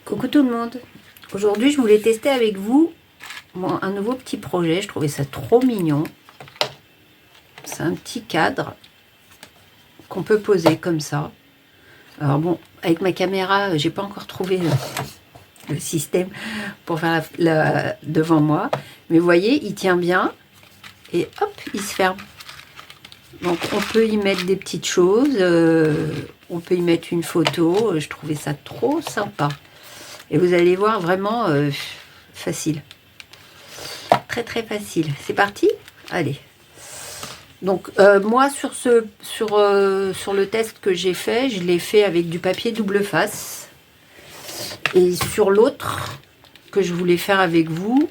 Coucou tout le monde. Aujourd'hui, je voulais tester avec vous un nouveau petit projet. Je trouvais ça trop mignon. C'est un petit cadre qu'on peut poser comme ça. Alors bon, avec ma caméra, j'ai pas encore trouvé le système pour faire devant moi. Mais vous voyez, il tient bien et hop, il se ferme. Donc on peut y mettre des petites choses. On peut y mettre une photo. Je trouvais ça trop sympa. Et vous allez voir, vraiment facile. Très très facile. C'est parti? Allez. Donc moi sur le test que j'ai fait, je l'ai fait avec du papier double face. Et sur l'autre que je voulais faire avec vous,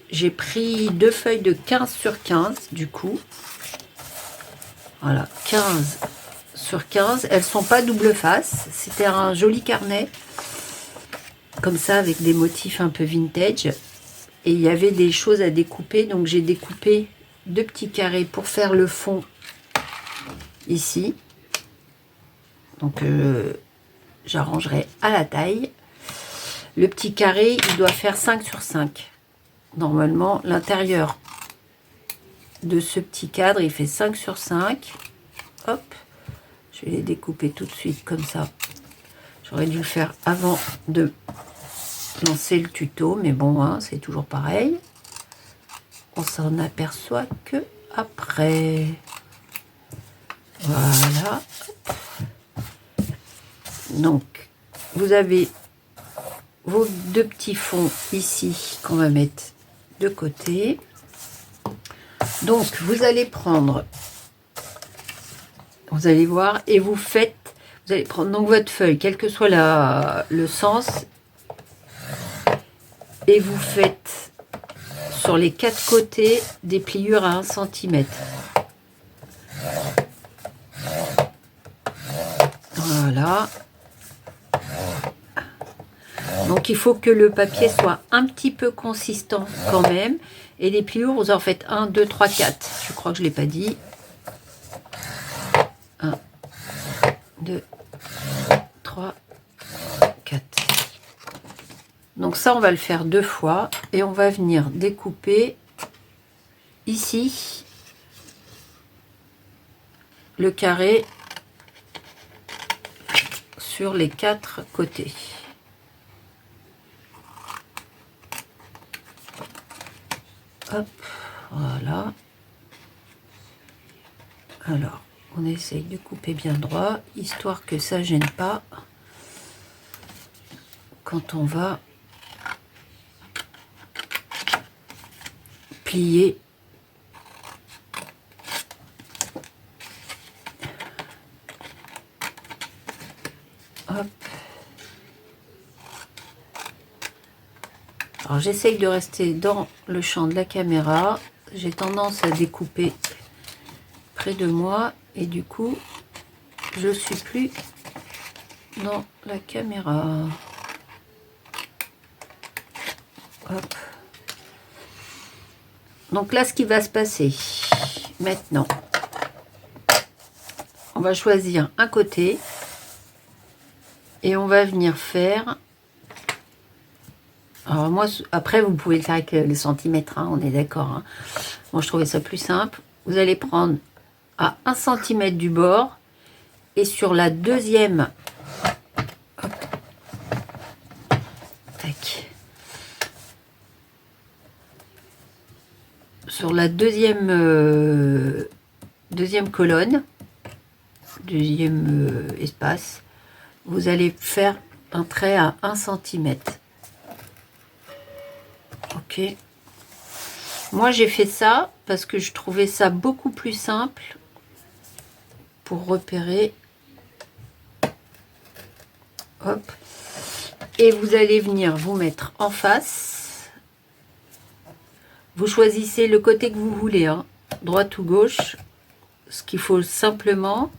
j'ai pris 2 feuilles de 15 sur 15 du coup. Voilà, 15 sur 15. Elles sont pas double face. C'était un joli carnet. Comme ça, avec des motifs un peu vintage. Et il y avait des choses à découper. Donc, j'ai découpé 2 petits carrés pour faire le fond ici. Donc, j'arrangerai à la taille. Le petit carré, il doit faire 5 sur 5. Normalement, l'intérieur de ce petit cadre, il fait 5 sur 5. Hop. Je vais les découper tout de suite comme ça. J'aurais dû le faire avant de lancer le tuto, mais bon, hein, c'est toujours pareil. On s'en aperçoit que après. Voilà. Donc, vous avez vos 2 petits fonds ici qu'on va mettre de côté. Donc, vous allez prendre, vous allez voir, et vous allez prendre donc votre feuille, quel que soit le sens. Et vous faites sur les 4 côtés des pliures à 1 cm. Voilà. Donc il faut que le papier soit un petit peu consistant quand même. Et les pliures, vous en faites 1, 2, 3, 4. Je crois que je ne l'ai pas dit. 1, 2, 3, 4. Donc ça, on va le faire 2 fois et on va venir découper ici le carré sur les 4 côtés. Hop, voilà. Alors, on essaye de couper bien droit, histoire que ça gêne pas quand on va plier. Hop. Alors j'essaye de rester dans le champ de la caméra. J'ai tendance à découper près de moi et du coup je suis plus dans la caméra. Hop. Donc là, ce qui va se passer maintenant, on va choisir un côté et on va venir faire. Alors moi, après, vous pouvez le faire avec les centimètres, hein, on est d'accord. Hein. Moi, je trouvais ça plus simple. Vous allez prendre à 1 cm du bord et sur la deuxième, hop, tac, sur la deuxième colonne, deuxième espace, vous allez faire un trait à 1 cm. Ok. Moi, j'ai fait ça parce que je trouvais ça beaucoup plus simple pour repérer. Hop. Et vous allez venir vous mettre en face. Vous choisissez le côté que vous voulez, hein, droite ou gauche. Ce qu'il faut simplement,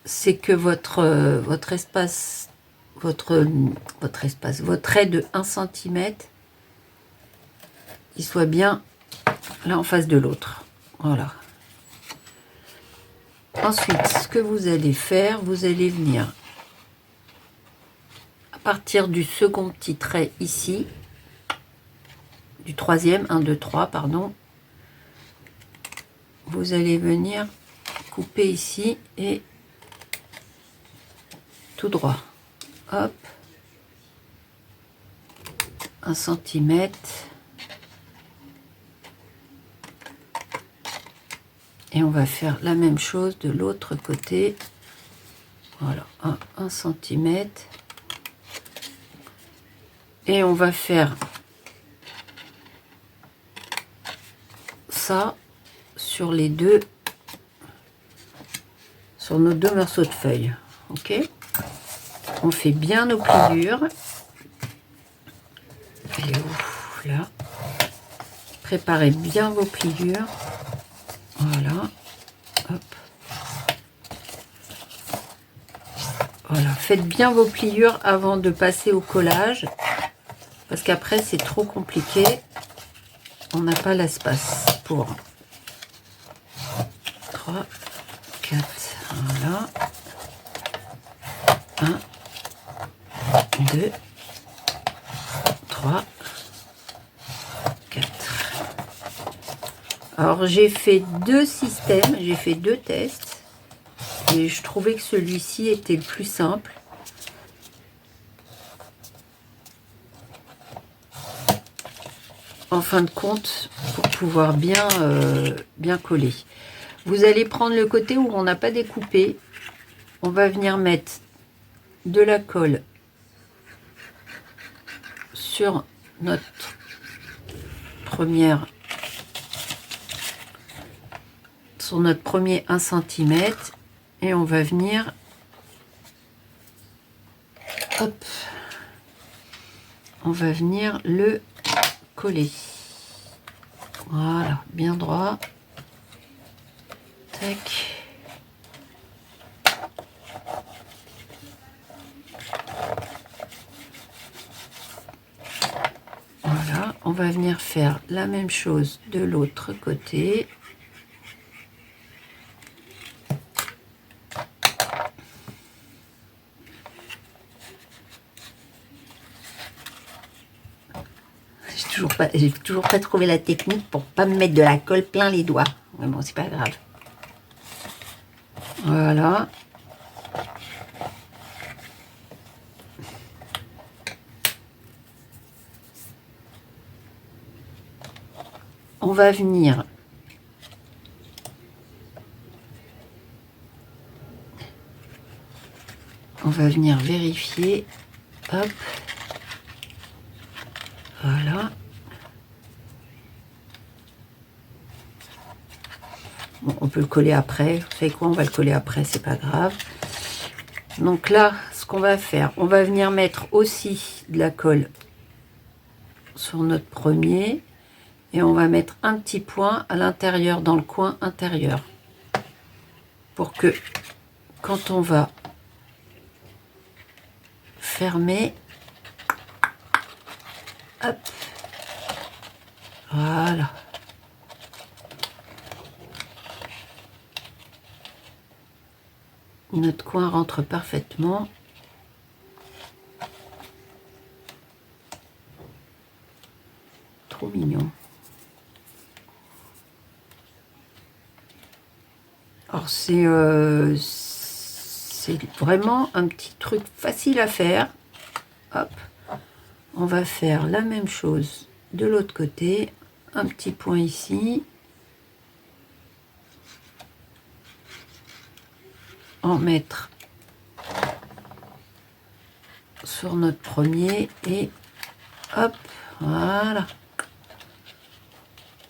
c'est que votre trait de 1 cm, il soit bien là en face de l'autre. Voilà. Ensuite, ce que vous allez faire, vous allez venir partir du second petit trait ici, du troisième, 1, 2, 3, pardon, vous allez venir couper ici et tout droit. Hop, 1 centimètre. Et on va faire la même chose de l'autre côté. Voilà, 1 centimètre. Et on va faire ça sur les deux, sur nos deux morceaux de feuilles. Ok, on fait bien nos pliures. Elle est où? Là. Préparez bien vos pliures. Voilà. Hop. Voilà. Faites bien vos pliures avant de passer au collage. Parce qu'après, c'est trop compliqué. On n'a pas l'espace pour 3, 4. Voilà. 1, 2, 3, 4. Alors, j'ai fait 2 systèmes, j'ai fait 2 tests. Et je trouvais que celui-ci était le plus simple. En fin de compte, pour pouvoir bien, bien coller. Vous allez prendre le côté où on n'a pas découpé. On va venir mettre de la colle sur notre première, sur notre premier 1 cm et on va venir, hop, on va venir le coller. Voilà, bien droit. Tac. Voilà, on va venir faire la même chose de l'autre côté. J'ai toujours pas trouvé la technique pour pas me mettre de la colle plein les doigts. Mais bon, c'est pas grave. Voilà. On va venir vérifier. Hop. Voilà. Bon, on peut le coller après. Vous savez quoi, on va le coller après, c'est pas grave. Donc là, ce qu'on va faire, on va venir mettre aussi de la colle sur notre premier. Et on va mettre un petit point à l'intérieur, dans le coin intérieur. Pour que, quand on va fermer, hop, voilà. Notre coin rentre parfaitement. Trop mignon. Alors c'est vraiment un petit truc facile à faire. Hop, on va faire la même chose de l'autre côté. Un petit point ici. En mettre sur notre premier et hop, voilà.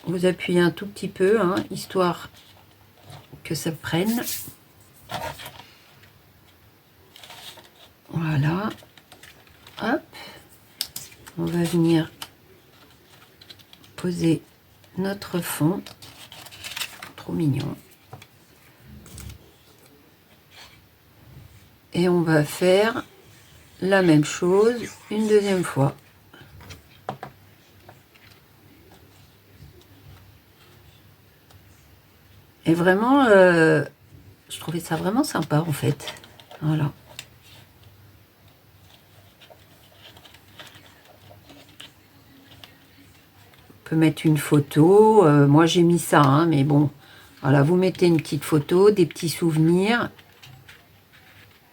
Vous appuyez un tout petit peu, hein, histoire que ça prenne. Voilà. Hop. On va venir poser notre fond. Trop mignon. Et on va faire la même chose une deuxième fois. Et vraiment, je trouvais ça vraiment sympa en fait. Voilà. peut mettre une photo. Moi, j'ai mis ça, hein, mais bon. Voilà, vous mettez une petite photo, des petits souvenirs.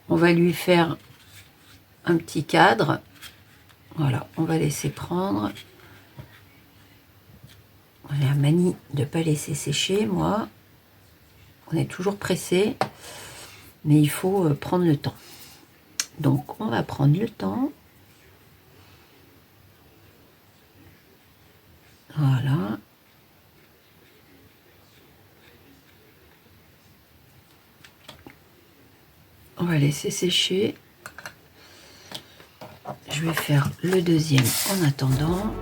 On va lui faire un petit cadre. Voilà, on va laisser prendre. J'ai la manie de ne pas laisser sécher, moi. On est toujours pressé, mais il faut prendre le temps. Donc, on va prendre le temps. Voilà. On va laisser sécher. Je vais faire le deuxième en attendant.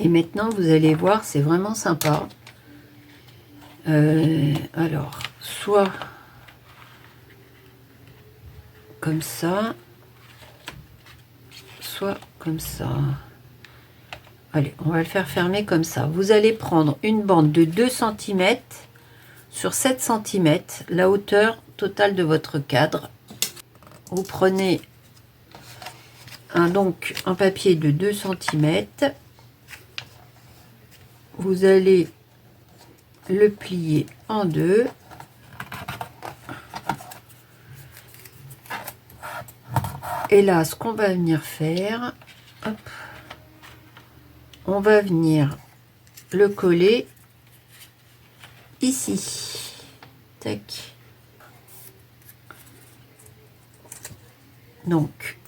Et maintenant, vous allez voir, c'est vraiment sympa. Alors, soit comme ça, soit comme ça. Allez, on va le faire fermer comme ça. Vous allez prendre une bande de 2 cm sur 7 cm, la hauteur totale de votre cadre. Vous prenez donc un papier de 2 cm. Vous allez le plier en deux. Et là, ce qu'on va venir faire, hop, on va venir le coller ici. Tac. Donc,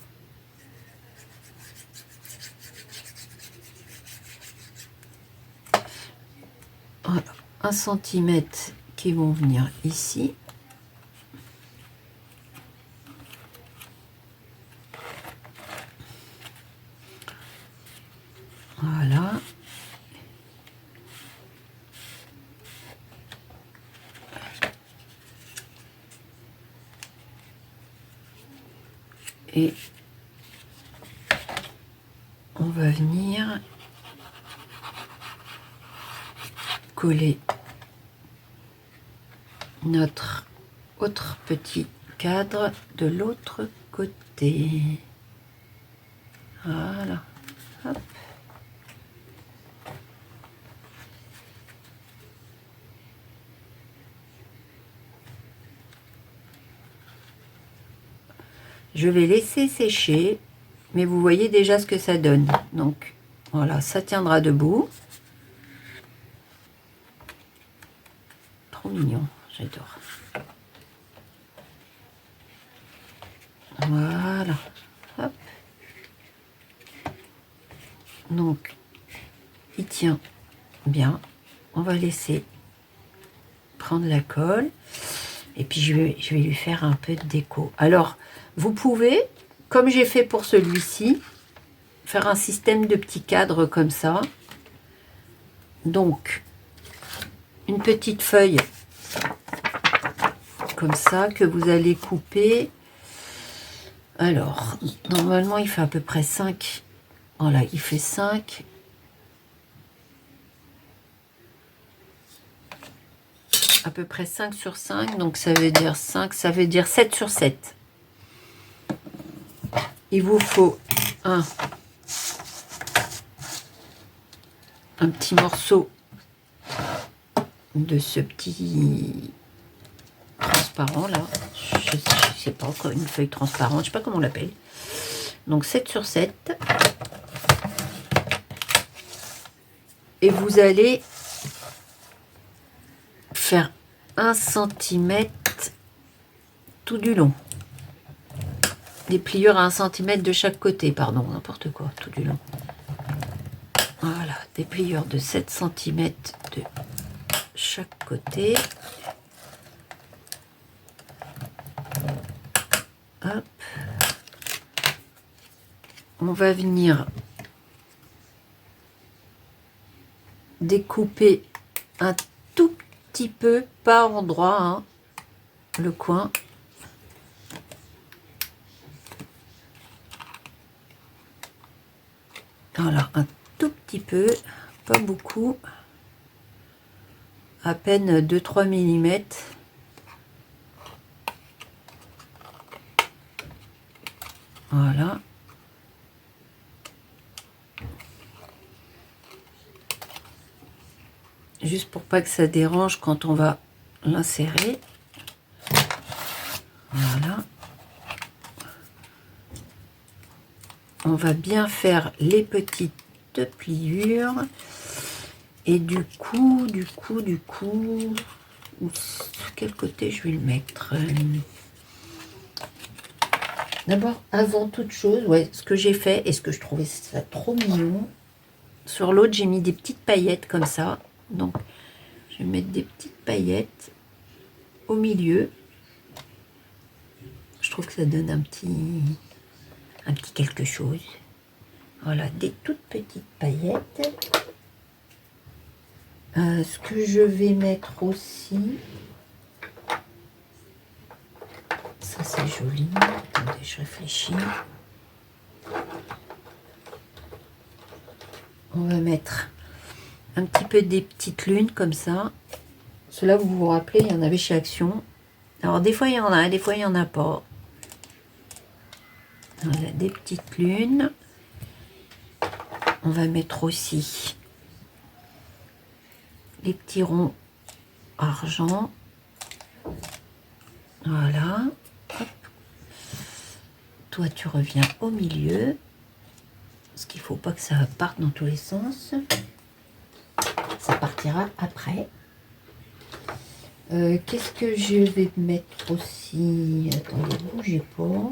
voilà, 1 cm qui vont venir ici. Voilà. Et on va venir coller notre autre petit cadre de l'autre côté. Voilà. Hop. Je vais laisser sécher, mais vous voyez déjà ce que ça donne. Donc voilà, ça tiendra debout. Trop mignon, j'adore. Voilà. Hop. Donc, il tient bien. On va laisser prendre la colle. Et puis je vais lui faire un peu de déco. Alors, vous pouvez, comme j'ai fait pour celui-ci, faire un système de petits cadres comme ça. Donc, une petite feuille comme ça que vous allez couper. Alors, normalement, il fait à peu près 5. Voilà, il fait 5. À peu près 5 sur 5. Donc, ça veut dire 5. Ça veut dire 7 sur 7. Il vous faut un petit morceau de ce petit transparent là. Je sais pas quoi, une feuille transparente. Je sais pas comment on l'appelle. Donc, 7 sur 7. Et vous allez faire 1 centimètre tout du long. Des pliures à 1 centimètre de chaque côté, pardon, n'importe quoi, tout du long. Voilà, des pliures de 7 centimètres de chaque côté. Hop. On va venir découper un tout petit peu, pas endroit, hein, le coin. Voilà, un tout petit peu, pas beaucoup, à peine 2-3 mm. Voilà. Juste pour pas que ça dérange quand on va l'insérer. Voilà. On va bien faire les petites pliures. Et du coup, quel côté je vais le mettre? D'abord, avant toute chose, ouais, ce que j'ai fait, et ce que je trouvais ça trop mignon, sur l'autre, j'ai mis des petites paillettes comme ça. Donc, je vais mettre des petites paillettes au milieu. Je trouve que ça donne un petit quelque chose. Voilà, des toutes petites paillettes. Ce que je vais mettre aussi, ça c'est joli. Attendez, je réfléchis. On va mettre un petit peu des petites lunes comme ça. Cela, vous vous rappelez, il y en avait chez Action. Alors des fois il y en a, des fois il n'y en a pas. Voilà, des petites lunes. On va mettre aussi les petits ronds argent. Voilà. Hop. Toi, tu reviens au milieu. Parce qu'il ne faut pas que ça parte dans tous les sens. Ça partira après. Qu'est-ce que je vais mettre aussi? Attendez, bougez pas.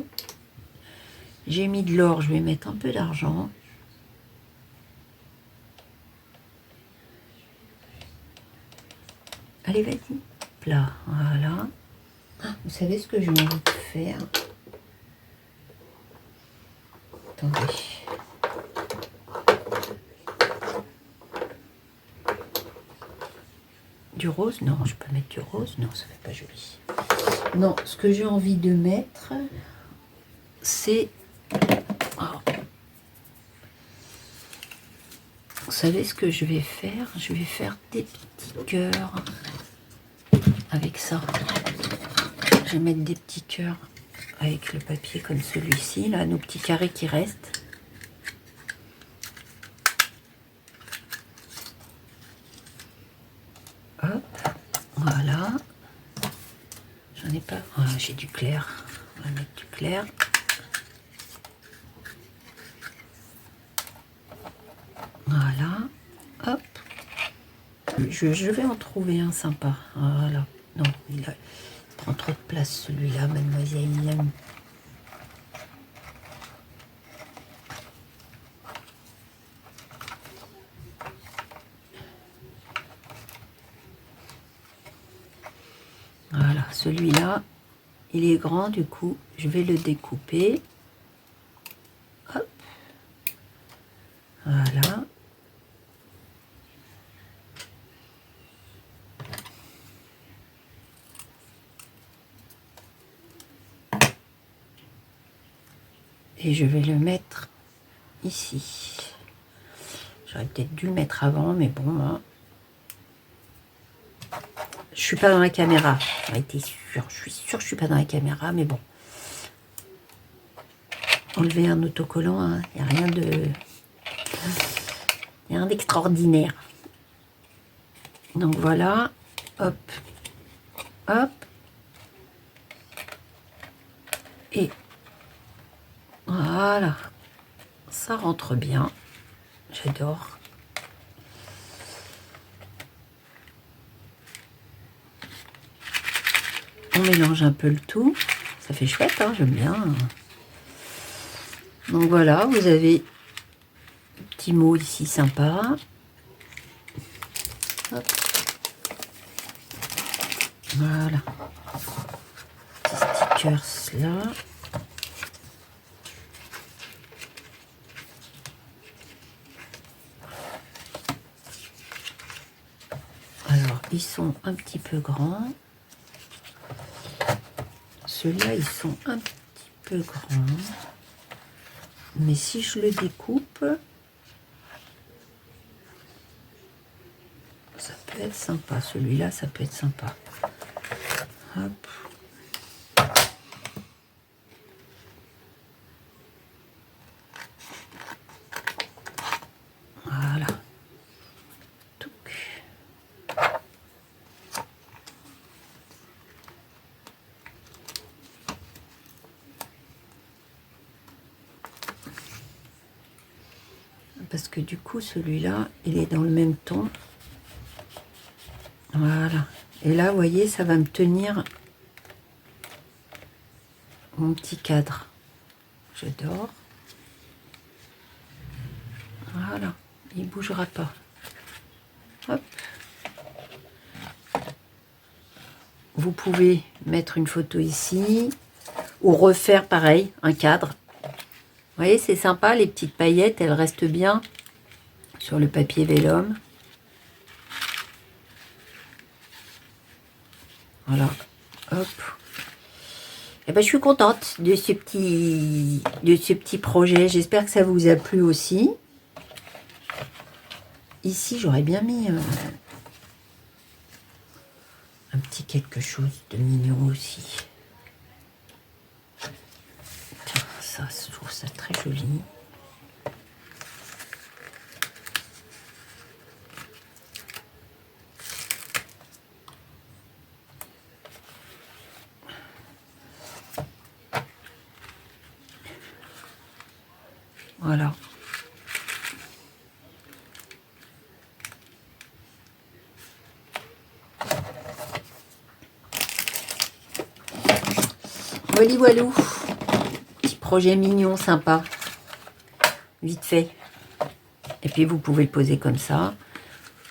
J'ai mis de l'or, je vais mettre un peu d'argent. Allez, vas-y. Plat, voilà. Vous savez ce que j'ai envie de faire? Attendez. Du rose? Non, je peux mettre du rose. Non, ça fait pas joli. Non, ce que j'ai envie de mettre, c'est... Oh. Vous savez ce que je vais faire? Je vais faire des petits cœurs avec ça. Je vais mettre des petits cœurs avec le papier comme celui-ci, là, nos petits carrés qui restent. Hop, voilà. J'en ai pas. Ah, j'ai du clair. On va mettre du clair. Voilà. Hop. Je vais en trouver un sympa. Voilà. Non, il prend trop de place celui-là, mademoiselle. Voilà, celui-là, il est grand, du coup, je vais le découper. Hop. Voilà. Et je vais le mettre ici. J'aurais peut-être dû le mettre avant, mais bon, moi, je suis pas dans la caméra. J'en étais sûre, je suis sûre que je suis pas dans la caméra, mais bon. Enlever un autocollant, il n'y a rien de... rien d'extraordinaire. Donc voilà, hop, hop. Et voilà, ça rentre bien. J'adore. On mélange un peu le tout. Ça fait chouette, hein, j'aime bien. Donc voilà, vous avez un petit mot ici sympa. Hop. Voilà. Petits stickers là. Alors, ils sont un petit peu grands. Ceux-là, ils sont un petit peu grands. Mais si je le découpe, ça peut être sympa. Celui-là, ça peut être sympa. Hop. Voilà. Touc. Parce que du coup, celui-là, il est dans le même ton. Voilà. Et là, vous voyez, ça va me tenir mon petit cadre. J'adore. Voilà. Il ne bougera pas. Hop. Vous pouvez mettre une photo ici ou refaire pareil, un cadre. Vous voyez, c'est sympa, les petites paillettes, elles restent bien sur le papier vélum. Voilà, hop. Et ben, je suis contente de ce petit projet. J'espère que ça vous a plu aussi. Ici, j'aurais bien mis un petit quelque chose de mignon aussi. Tiens, ça, je trouve ça très joli. Voilà. Voilà, voilou. Petit projet mignon, sympa. Vite fait. Et puis vous pouvez le poser comme ça.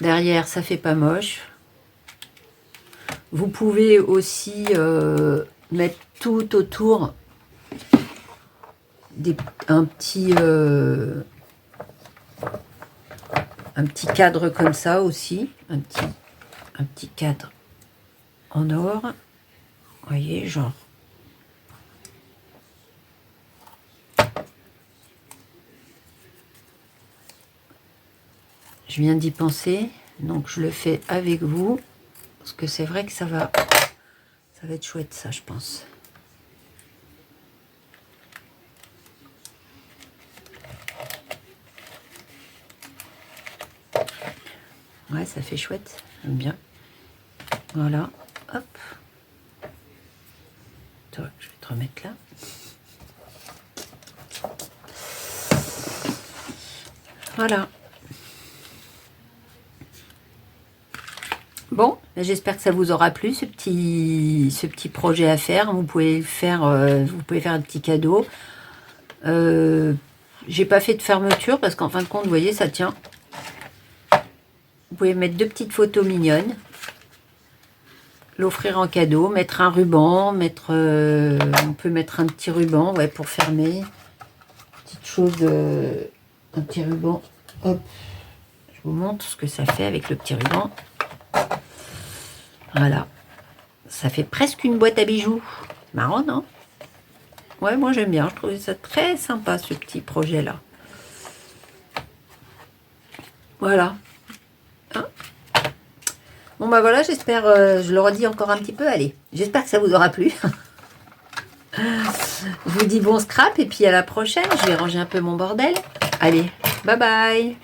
Derrière, ça fait pas moche. Vous pouvez aussi mettre tout autour un petit cadre comme ça aussi. Un petit cadre en or. Vous voyez, genre. Je viens d'y penser, donc je le fais avec vous, parce que c'est vrai que ça va être chouette ça, je pense. Ouais, ça fait chouette, j'aime bien. Voilà, hop. Toi, je vais te remettre là. Voilà. Bon, j'espère que ça vous aura plu, ce petit projet à faire. Vous pouvez faire un petit cadeau. J'ai pas fait de fermeture parce qu'en fin de compte, vous voyez, ça tient. Vous pouvez mettre deux petites photos mignonnes. l'offrir en cadeau, mettre un ruban, on peut mettre un petit ruban, ouais, pour fermer. Petite chose, un petit ruban. Hop, je vous montre ce que ça fait avec le petit ruban. Voilà, ça fait presque une boîte à bijoux. Marrant, non? Ouais, moi j'aime bien, je trouve ça très sympa ce petit projet-là. Voilà. Hein, bon bah voilà, j'espère, je le redis encore un petit peu, allez, j'espère que ça vous aura plu. Je vous dis bon scrap et puis à la prochaine, je vais ranger un peu mon bordel. Allez, bye bye.